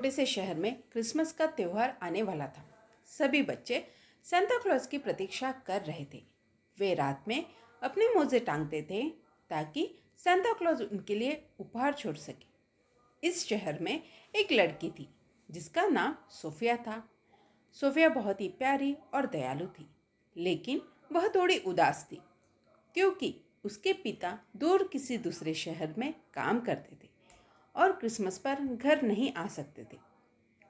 छोटे से शहर में क्रिसमस का त्योहार आने वाला था। सभी बच्चे सांता क्लॉज की प्रतीक्षा कर रहे थे। वे रात में अपने मोजे टांगते थे ताकि सांता क्लॉज उनके लिए उपहार छोड़ सके। इस शहर में एक लड़की थी जिसका नाम सोफिया था। सोफिया बहुत ही प्यारी और दयालु थी, लेकिन वह थोड़ी उदास थी क्योंकि उसके पिता दूर किसी दूसरे शहर में काम करते थे और क्रिसमस पर घर नहीं आ सकते थे।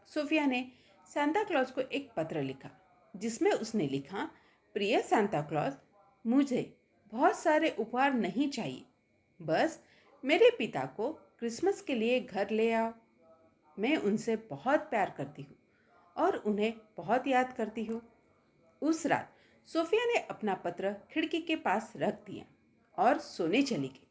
सोफिया ने सांता क्लॉज को एक पत्र लिखा जिसमें उसने लिखा, प्रिय सांता क्लॉज, मुझे बहुत सारे उपहार नहीं चाहिए, बस मेरे पिता को क्रिसमस के लिए घर ले आओ। मैं उनसे बहुत प्यार करती हूँ और उन्हें बहुत याद करती हूँ। उस रात सोफिया ने अपना पत्र खिड़की के पास रख दिया और सोने चली गई।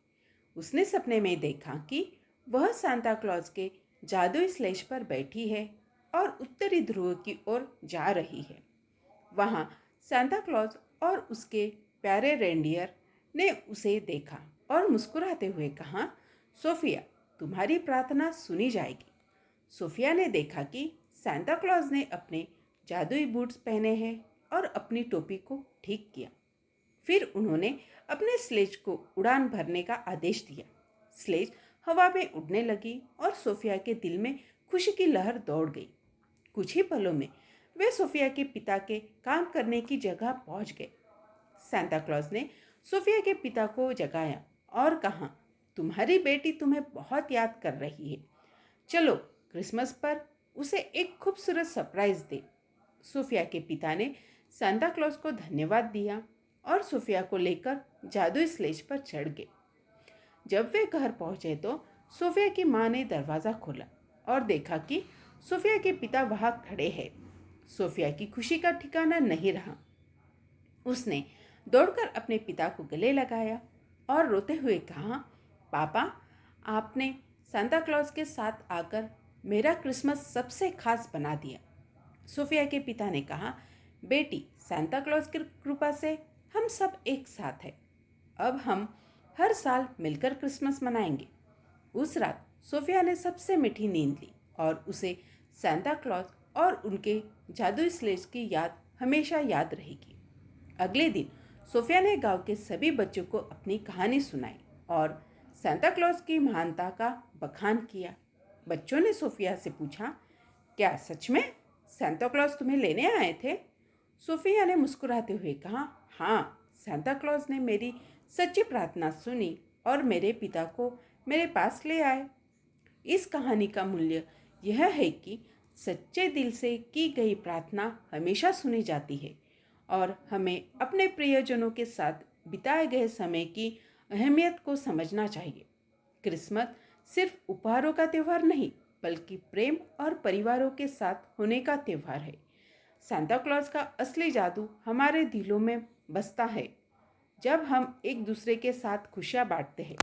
उसने सपने में देखा कि वह सांता क्लॉज के जादुई स्लेज पर बैठी है और उत्तरी ध्रुव की ओर जा रही है। वहाँ सांता क्लॉज और उसके प्यारे रेंडियर ने उसे देखा और मुस्कुराते हुए कहा, सोफिया, तुम्हारी प्रार्थना सुनी जाएगी। सोफिया ने देखा कि सांता क्लॉज ने अपने जादुई बूट्स पहने हैं और अपनी टोपी को ठीक किया। फिर उन्होंने अपने स्लेज को उड़ान भरने का आदेश दिया। स्लेज हवा में उड़ने लगी और सोफिया के दिल में खुशी की लहर दौड़ गई। कुछ ही पलों में वे सोफिया के पिता के काम करने की जगह पहुंच गए। सांता क्लॉज ने सोफिया के पिता को जगाया और कहा, तुम्हारी बेटी तुम्हें बहुत याद कर रही है। चलो क्रिसमस पर उसे एक खूबसूरत सरप्राइज दे। सोफिया के पिता ने सांता क्लॉज को धन्यवाद दिया और सोफिया को लेकर जादुई स्लेज पर चढ़ गए। जब वे घर पहुंचे तो सोफिया की माँ ने दरवाज़ा खोला और देखा कि सोफिया के पिता वहाँ खड़े हैं। सोफिया की खुशी का ठिकाना नहीं रहा। उसने दौड़कर अपने पिता को गले लगाया और रोते हुए कहा, पापा, आपने सांता क्लॉज के साथ आकर मेरा क्रिसमस सबसे खास बना दिया। सोफिया के पिता ने कहा, बेटी, सांता क्लॉज की कृपा से हम सब एक साथ हैं। अब हम हर साल मिलकर क्रिसमस मनाएंगे। उस रात सोफिया ने सबसे मीठी नींद ली और उसे सांता क्लॉज और उनके जादुई स्लेज की याद हमेशा याद रहेगी। अगले दिन सोफिया ने गांव के सभी बच्चों को अपनी कहानी सुनाई और सांता क्लॉज की महानता का बखान किया। बच्चों ने सोफिया से पूछा, क्या सच में सांता क्लॉज तुम्हें लेने आए थे? सोफिया ने मुस्कुराते हुए कहा, हाँ, सांता क्लॉज ने मेरी सच्ची प्रार्थना सुनी और मेरे पिता को मेरे पास ले आए। इस कहानी का मूल्य यह है कि सच्चे दिल से की गई प्रार्थना हमेशा सुनी जाती है और हमें अपने प्रियजनों के साथ बिताए गए समय की अहमियत को समझना चाहिए। क्रिसमस सिर्फ उपहारों का त्यौहार नहीं, बल्कि प्रेम और परिवारों के साथ होने का त्यौहार है। सांता क्लॉज का असली जादू हमारे दिलों में बसता है जब हम एक दूसरे के साथ खुशियाँ बांटते हैं।